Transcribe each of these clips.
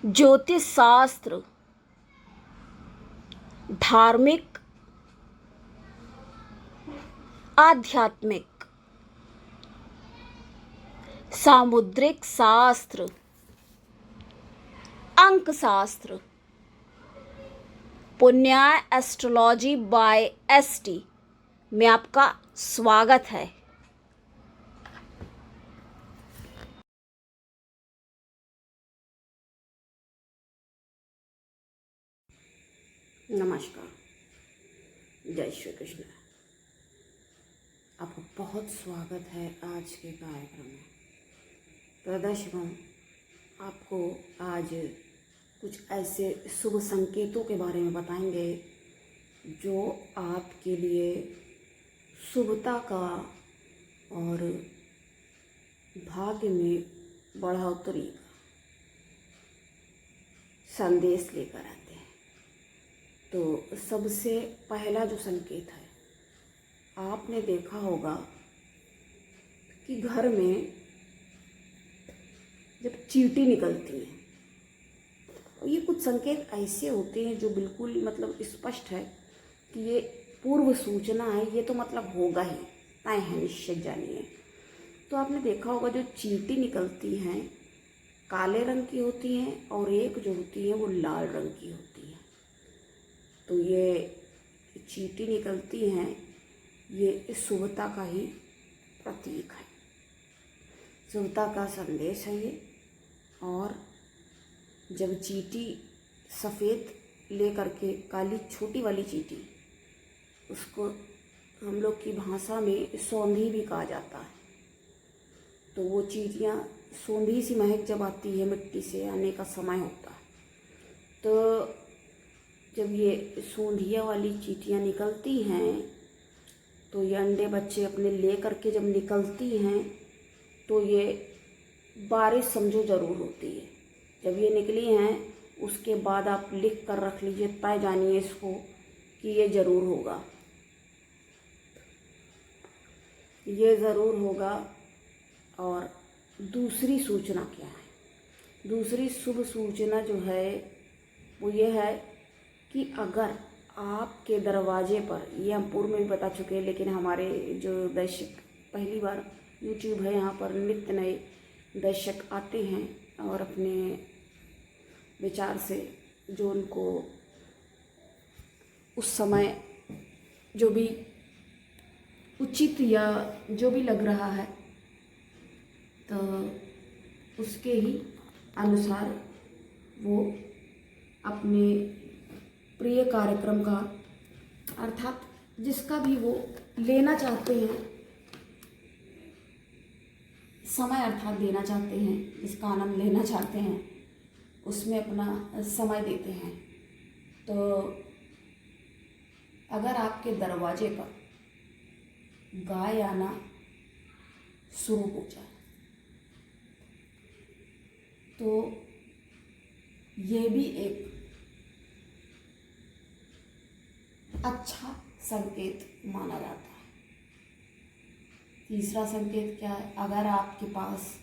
ज्योतिष शास्त्र, धार्मिक, आध्यात्मिक, सामुद्रिक शास्त्र, अंक शास्त्र, पुण्याय एस्ट्रोलॉजी बाय एसटी में आपका स्वागत है। नमस्कार, जय श्री कृष्ण। आपका बहुत स्वागत है आज के कार्यक्रम में। तो दर्शकों, आपको आज कुछ ऐसे शुभ संकेतों के बारे में बताएंगे जो आपके लिए शुभता का और भाग्य में बढ़ोतरी का संदेश लेकर आते हैं। तो सबसे पहला जो संकेत है, आपने देखा होगा कि घर में जब चींटी निकलती है, तो ये कुछ संकेत ऐसे होते हैं जो बिल्कुल मतलब स्पष्ट है कि ये पूर्व सूचना है, ये तो मतलब होगा ही, तय है, निश्चित जानिए। तो आपने देखा होगा जो चींटी निकलती हैं काले रंग की होती हैं और एक जो होती है वो लाल रंग की होती है। तो ये चींटी निकलती हैं, ये शुभता का ही प्रतीक है, शुभता का संदेश है ये। और जब चींटी सफ़ेद लेकर के, काली छोटी वाली चींटी, उसको हम लोग की भाषा में सौंधी भी कहा जाता है। तो वो चींटियाँ सौंधी सी महक जब आती है, मिट्टी से आने का समय होता है, तो जब ये सूंधिया वाली चींटियाँ निकलती हैं तो ये अंडे बच्चे अपने ले करके जब निकलती हैं तो ये बारिश समझो ज़रूर होती है। जब ये निकली हैं उसके बाद आप लिख कर रख लीजिए, तय जानिए इसको कि ये ज़रूर होगा, ये ज़रूर होगा। और दूसरी सूचना क्या है? दूसरी शुभ सूचना जो है वो ये है कि अगर आपके दरवाजे पर, ये हम पूर्व में भी बता चुके हैं, लेकिन हमारे जो दर्शक पहली बार यूट्यूब है, यहाँ पर नित्य नए दर्शक आते हैं और अपने विचार से जो उनको उस समय जो भी उचित या जो भी लग रहा है, तो उसके ही अनुसार वो अपने प्रिय कार्यक्रम का, अर्थात जिसका भी वो लेना चाहते हैं समय, अर्थात देना चाहते हैं, जिसका आनंद लेना चाहते हैं, उसमें अपना समय देते हैं। तो अगर आपके दरवाजे पर गाय आना शुरू हो जाए तो ये भी एक अच्छा संकेत माना जाता है। तीसरा संकेत क्या है? अगर आपके पास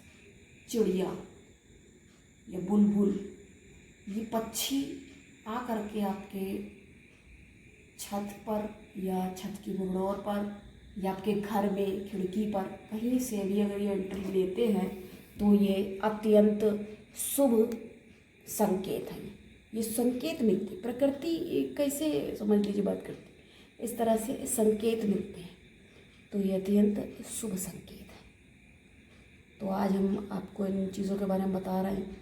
चिड़िया या बुलबुल, ये पक्षी आ करके आपके छत पर या छत की बुगड़ोर पर या आपके घर में खिड़की पर कहीं से भी अगर ये एंट्री लेते हैं तो ये अत्यंत शुभ संकेत है। ये संकेत मिलते, प्रकृति कैसे समझ लीजिए बात करती, इस तरह से संकेत मिलते हैं, तो ये अत्यंत शुभ संकेत है। तो आज हम आपको इन चीज़ों के बारे में बता रहे हैं,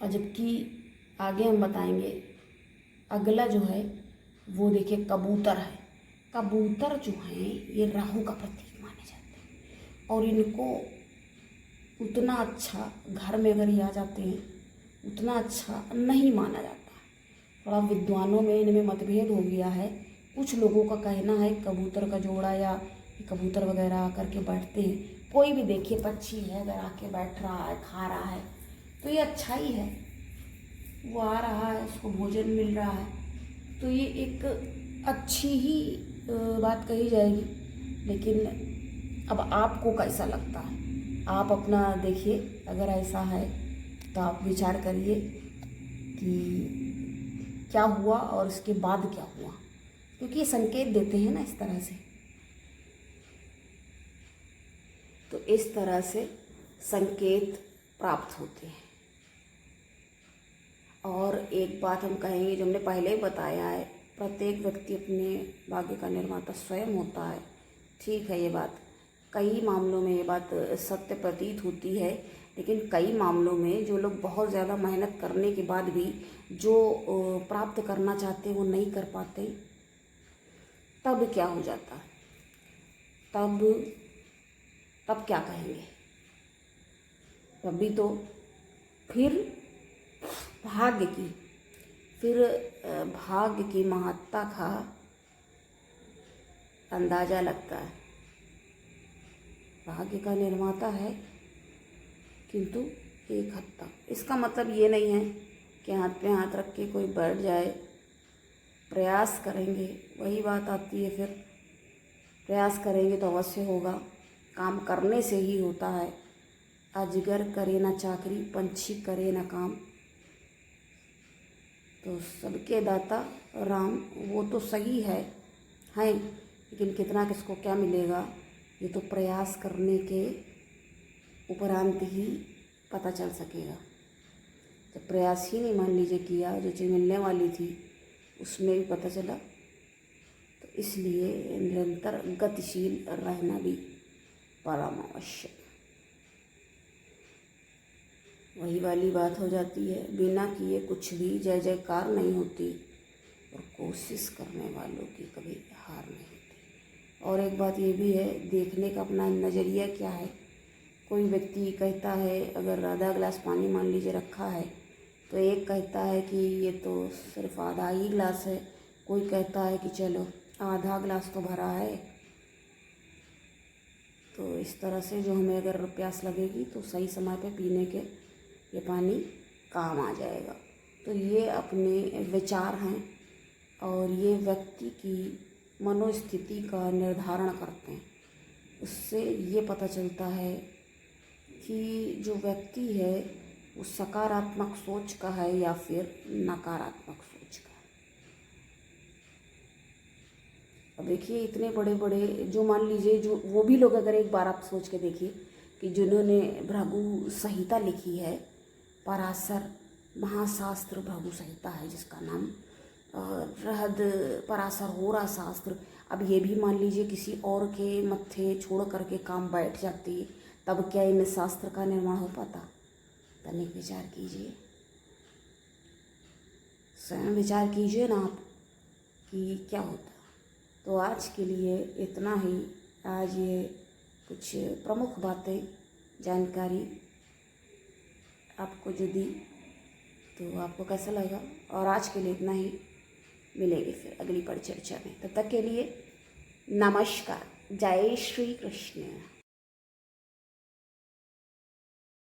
और जबकि आगे हम बताएंगे। अगला जो है वो देखिए कबूतर है। कबूतर जो हैं ये राहु का प्रतीक माने जाते हैं, और इनको उतना अच्छा, घर में अगर ये आ जाते हैं, उतना अच्छा नहीं माना जाता। थोड़ा विद्वानों में इनमें मतभेद हो गया है। कुछ लोगों का कहना है कबूतर का जोड़ा या कबूतर वगैरह आकर के बैठते हैं, कोई भी देखिए पक्षी है अगर आके बैठ रहा है, खा रहा है, तो ये अच्छा ही है, वो आ रहा है, उसको भोजन मिल रहा है, तो ये एक अच्छी ही बात कही जाएगी। लेकिन अब आपको कैसा लगता है, आप अपना देखिए। अगर ऐसा है तो आप विचार करिए कि क्या हुआ और उसके बाद क्या हुआ, क्योंकि ये संकेत देते हैं ना इस तरह से। तो इस तरह से संकेत प्राप्त होते हैं। और एक बात हम कहेंगे जो हमने पहले ही बताया है, प्रत्येक व्यक्ति अपने भाग्य का निर्माता स्वयं होता है। ठीक है, ये बात कई मामलों में ये बात सत्य प्रतीत होती है, लेकिन कई मामलों में जो लोग बहुत ज़्यादा मेहनत करने के बाद भी जो प्राप्त करना चाहते हैं वो नहीं कर पाते, तब क्या हो जाता है? तब क्या कहेंगे? तभी तो फिर भाग्य की महत्ता का अंदाज़ा लगता है। भाग्य का निर्माता है, किंतु एक हद तक। इसका मतलब ये नहीं है कि हाथ पे हाथ रख के कोई बैठ जाए। प्रयास करेंगे, वही बात आती है फिर। प्रयास करेंगे तो अवश्य होगा। काम करने से ही होता है। अजगर करे ना चाकरी, पंछी करे ना काम। तो सबके दाता राम, वो तो सही है, लेकिन कितना किसको क्या मिलेगा ये तो प्रयास करने के उपरांत ही पता चल सकेगा। जब प्रयास ही नहीं मान लीजिए किया, जो चीज़ मिलने वाली थी उसमें भी पता चला। तो इसलिए निरंतर गतिशील रहना भी परम आवश्यक। वही वाली बात हो जाती है, बिना किए कुछ भी जय जयकार नहीं होती, और कोशिश करने वालों की कभी हार नहीं होती। और एक बात ये भी है, देखने का अपना नज़रिया क्या है। कोई व्यक्ति कहता है, अगर आधा गिलास पानी मान लीजिए रखा है, तो एक कहता है कि ये तो सिर्फ आधा ही गिलास है, कोई कहता है कि चलो आधा गिलास तो भरा है। तो इस तरह से जो हमें अगर प्यास लगेगी तो सही समय पे पीने के ये पानी काम आ जाएगा। तो ये अपने विचार हैं और ये व्यक्ति की मनोस्थिति का निर्धारण करते हैं। उससे ये पता चलता है कि जो व्यक्ति है वो सकारात्मक सोच का है या फिर नकारात्मक सोच का है। अब देखिए, इतने बड़े बड़े जो मान लीजिए, जो वो भी लोग, अगर एक बार आप सोच के देखिए कि जिन्होंने भृगु संहिता लिखी है, पराशर महाशास्त्र भृगु संहिता है जिसका नाम, रहद पराशर होरा शास्त्र। अब ये भी मान लीजिए किसी और के मत्थे छोड़ करके काम बैठ जाती, तब क्या इन शास्त्र का निर्माण हो पाता? तनिक विचार कीजिए, स्वयं विचार कीजिए ना आप कि क्या होता। तो आज के लिए इतना ही। आज ये कुछ प्रमुख बातें, जानकारी आपको जो दी, तो आपको कैसा लगा? और आज के लिए इतना ही। मिलेंगे फिर अगली परिचर्चा में। तब तक के लिए नमस्कार। जय श्री कृष्ण।